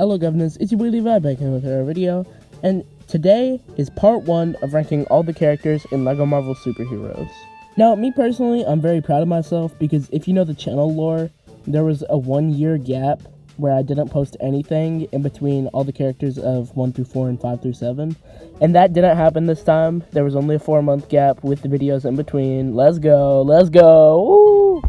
Hello governors, it's your Wheelie Vibe back in with another video, and today is part 1 of ranking all the characters in LEGO Marvel Superheroes. Now, me personally, I'm very proud of myself because if you know the channel lore, there was a 1-year gap where I didn't post anything in between all the characters of 1 through 4 and 5 through 7, and that didn't happen this time. There was only a 4-month gap with the videos in between. Let's go, woo!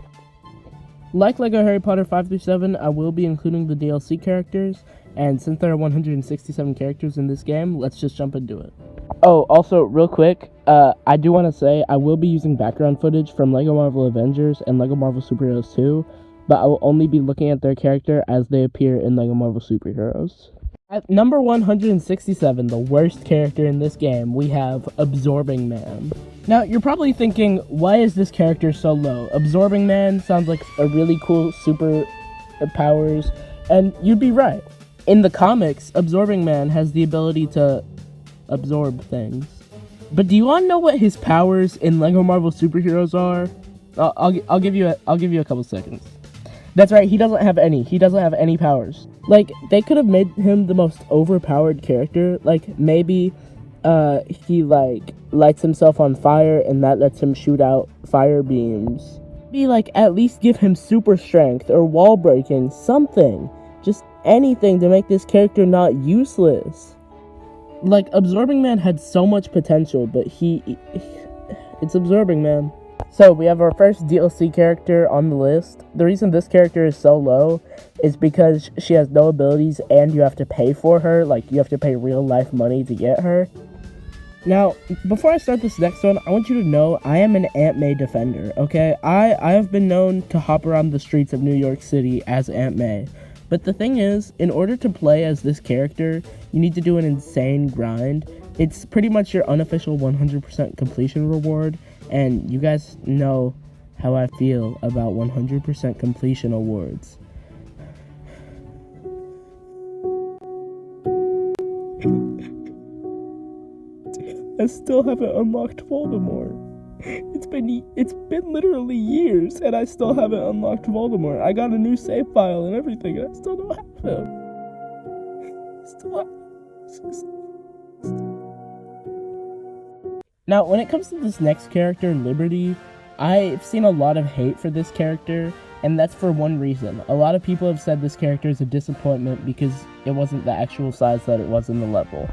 Like LEGO Harry Potter 5 through 7, I will be including the DLC characters, and since there are 167 characters in this game, let's just jump into it. Oh, also, real quick, I do want to say I will be using background footage from LEGO Marvel Avengers and LEGO Marvel Superheroes 2, but I will only be looking at their character as they appear in LEGO Marvel Superheroes. At number 167, the worst character in this game, we have Absorbing Man. Now, you're probably thinking, why is this character so low? Absorbing Man sounds like a really cool super powers, and you'd be right. In the comics, Absorbing Man has the ability to absorb things. But do you want to know what his powers in LEGO Marvel Superheroes are? I'll give you a couple seconds. That's right, he doesn't have any. He doesn't have any powers. Like, they could have made him the most overpowered character. Like, maybe he lights himself on fire and that lets him shoot out fire beams. Be like, at least give him super strength or wall breaking, something. Just anything to make this character not useless. Like, Absorbing Man had so much potential, but it's Absorbing Man. So, we have our first DLC character on the list. The reason this character is so low is because she has no abilities and you have to pay for her. Like, you have to pay real life money to get her. Now, before I start this next one, I want you to know I am an Aunt May defender, okay? I have been known to hop around the streets of New York City as Aunt May. But the thing is, in order to play as this character, you need to do an insane grind. It's pretty much your unofficial 100% completion reward, and you guys know how I feel about 100% completion awards. I still haven't unlocked Voldemort. It's been literally years, and I still haven't unlocked Voldemort. I got a new save file and everything, and I still don't have him. Now, when it comes to this next character, Liberty, I've seen a lot of hate for this character, and that's for one reason. A lot of people have said this character is a disappointment because it wasn't the actual size that it was in the level.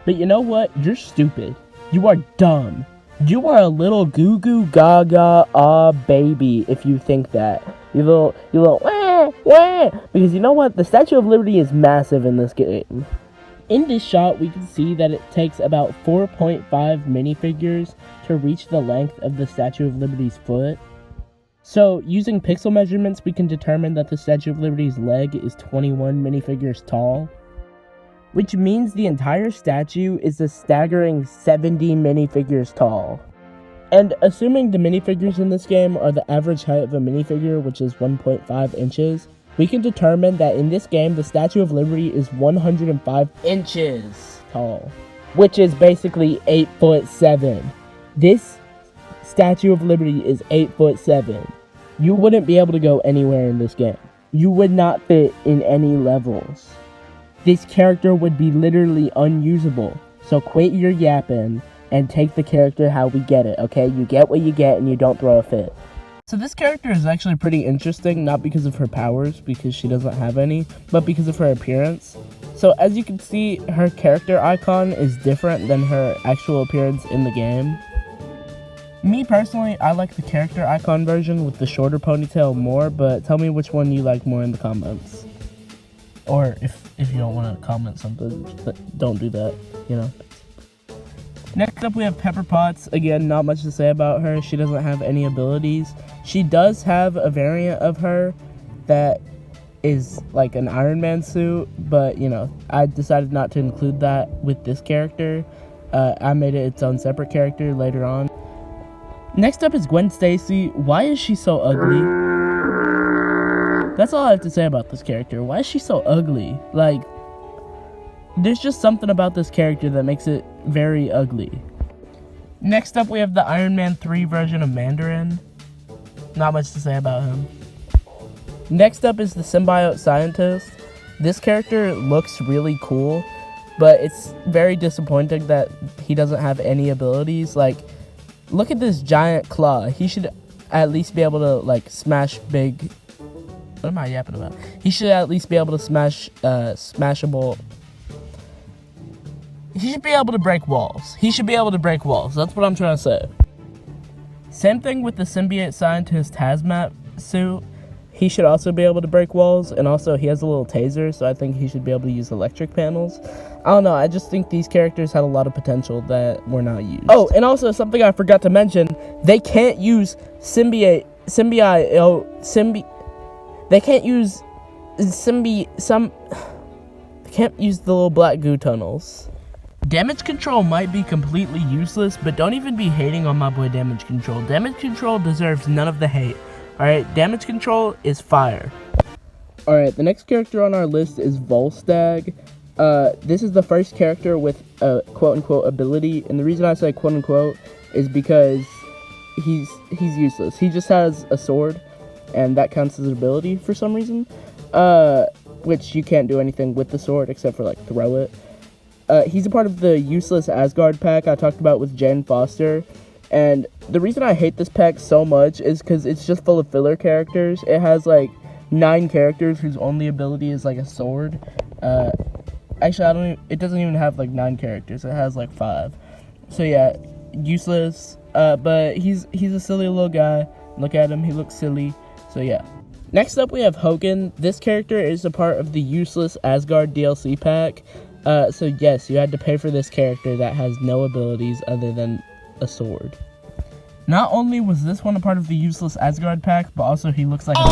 But you know what? You're stupid. You are dumb. You are a little goo goo gaga baby if you think that. You little wah. Because you know what? The Statue of Liberty is massive in this game. In this shot, we can see that it takes about 4.5 minifigures to reach the length of the Statue of Liberty's foot. So, using pixel measurements, we can determine that the Statue of Liberty's leg is 21 minifigures tall, which means the entire statue is a staggering 70 minifigures tall. And assuming the minifigures in this game are the average height of a minifigure, which is 1.5 inches, we can determine that in this game, the Statue of Liberty is 105 inches tall, which is basically 8'7". This Statue of Liberty is 8'7". You wouldn't be able to go anywhere in this game. You would not fit in any levels. This character would be literally unusable. So quit your yapping and take the character how we get it, okay? You get what you get and you don't throw a fit. So this character is actually pretty interesting, not because of her powers, because she doesn't have any, but because of her appearance. So as you can see, her character icon is different than her actual appearance in the game. Me personally, I like the character icon version with the shorter ponytail more, but tell me which one you like more in the comments. Or if you don't want to comment something, don't do that, you know. Next up we have Pepper Potts. Again, not much to say about her. She doesn't have any abilities. She does have a variant of her that is like an Iron Man suit, but you know, I decided not to include that with this character. I made it its own separate character later on. Next up is Gwen Stacy. Why is she so ugly? That's all I have to say about this character. Why is she so ugly? Like, there's just something about this character that makes it very ugly. Next up, we have the Iron Man 3 version of Mandarin. Not much to say about him. Next up is the Symbiote Scientist. this character looks really cool, but it's very disappointing that he doesn't have any abilities. Like, look at this giant claw. He should at least be able to, like, smash big... What am I yapping about? He should at least be able to smash, smashable... He should be able to break walls. He should be able to break walls. That's what I'm trying to say. Same thing with the symbiote scientist hazmat suit. He should also be able to break walls, and also he has a little taser, so I think he should be able to use electric panels. I don't know, I just think these characters had a lot of potential that were not used. Oh, and also something I forgot to mention, they can't use they can't use they can't use the little black goo tunnels. Damage control might be completely useless, but don't even be hating on my boy Damage Control. Damage Control deserves none of the hate. Alright, Damage Control is fire. Alright, the next character on our list is Volstagg. This is the first character with a quote-unquote ability, and the reason I say quote-unquote is because he's useless. He just has a sword, and that counts as an ability for some reason, which you can't do anything with the sword except for, like, throw it. He's a part of the useless Asgard pack I talked about with Jane Foster, and the reason I hate this pack so much is because it's just full of filler characters. It has, like, 9 characters whose only ability is, like, a sword. Actually, it doesn't even have, like, 9 characters. It has, like, 5. So, yeah, useless, but he's a silly little guy. Look at him, he looks silly, so, yeah. Next up, we have Hogun. This character is a part of the useless Asgard DLC pack. So yes, you had to pay for this character that has no abilities other than a sword. Not only was this one a part of the useless Asgard pack, but also he looks like a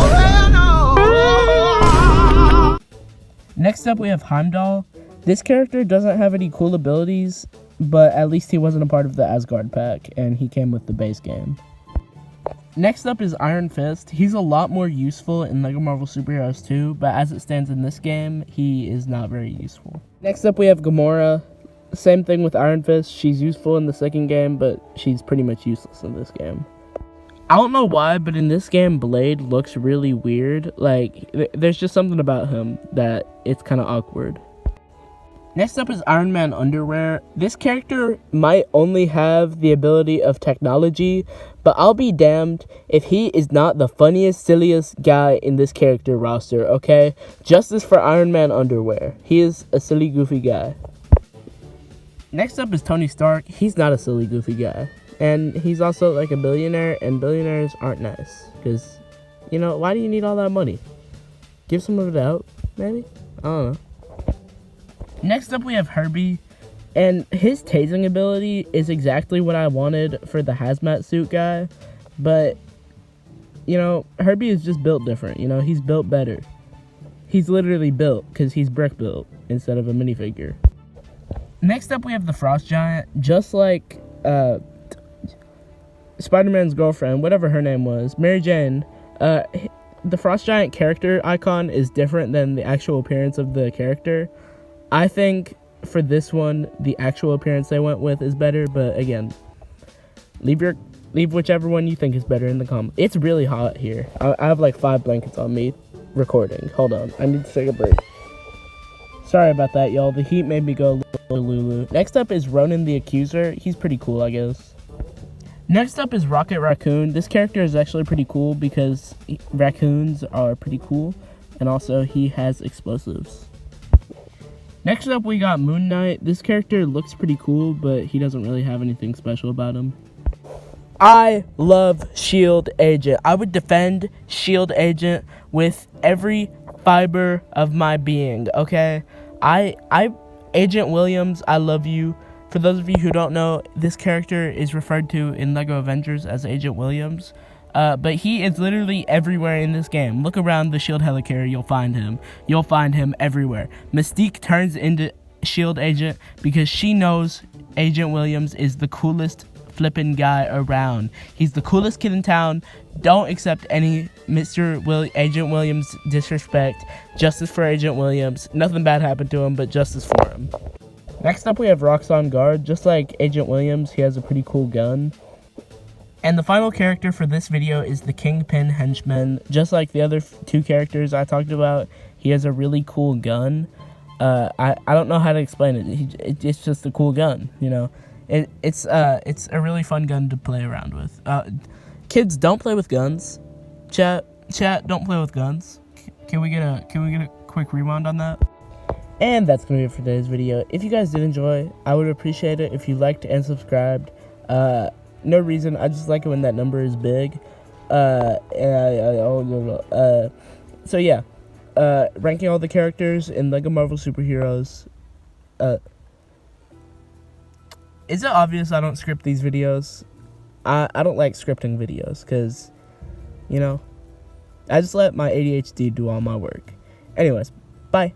Next up, we have Heimdall. This character doesn't have any cool abilities, but at least he wasn't a part of the Asgard pack, and he came with the base game. Next up is Iron Fist. He's a lot more useful in LEGO Marvel Super Heroes 2, but as it stands in this game, he is not very useful. Next up we have Gamora. Same thing with Iron Fist. She's useful in the second game, but she's pretty much useless in this game. I don't know why, but in this game, Blade looks really weird. Like, there's just something about him that it's kind of awkward. Next up is Iron Man Underwear. This character might only have the ability of technology, but I'll be damned if he is not the funniest, silliest guy in this character roster, okay? Justice for Iron Man Underwear. He is a silly, goofy guy. Next up is Tony Stark. He's not a silly, goofy guy. And he's also like a billionaire, and billionaires aren't nice. Because, you know, why do you need all that money? Give some of it out, maybe? I don't know. Next up we have Herbie, and his tasing ability is exactly what I wanted for the hazmat suit guy, but, you know, Herbie is just built different, you know, he's built better. He's literally built, because he's brick built, instead of a minifigure. Next up we have the Frost Giant, just like, Spider-Man's girlfriend, whatever her name was, Mary Jane. The Frost Giant character icon is different than the actual appearance of the character. I think for this one, the actual appearance they went with is better, but again, leave whichever one you think is better in the comments. It's really hot here. I have like 5 blankets on me recording. Hold on, I need to take a break. Sorry about that, y'all. The heat made me go a little Lulu. Next up is Ronan the Accuser. He's pretty cool, I guess. Next up is Rocket Raccoon. This character is actually pretty cool because raccoons are pretty cool, and also he has explosives. Next up, we got Moon Knight. This character looks pretty cool, but he doesn't really have anything special about him. I love S.H.I.E.L.D. Agent. I would defend S.H.I.E.L.D. Agent with every fiber of my being, okay? Agent Williams, I love you. For those of you who don't know, this character is referred to in LEGO Avengers as Agent Williams. But he is literally everywhere in this game. Look around the S.H.I.E.L.D. helicarrier, you'll find him. You'll find him everywhere. Mystique turns into S.H.I.E.L.D. agent because she knows Agent Williams is the coolest flippin' guy around. He's the coolest kid in town. Don't accept any Agent Williams disrespect. Justice for Agent Williams. Nothing bad happened to him, but justice for him. Next up, we have Roxxon Guard. Just like Agent Williams, he has a pretty cool gun. And the final character for this video is the Kingpin Henchman. Just like the other two characters I talked about, he has a really cool gun. I don't know how to explain it. It's just a cool gun, you know. It's a really fun gun to play around with. Kids, don't play with guns. Chat, don't play with guns. Can we get a quick rewind on that? And that's gonna be it for today's video. If you guys did enjoy, I would appreciate it if you liked and subscribed. No reason, I just like it when that number is big. So yeah, ranking all the characters in LEGO Marvel Superheroes. Is it obvious I don't script these videos? I don't like scripting videos because, you know, I just let my ADHD do all my work. Anyways, bye.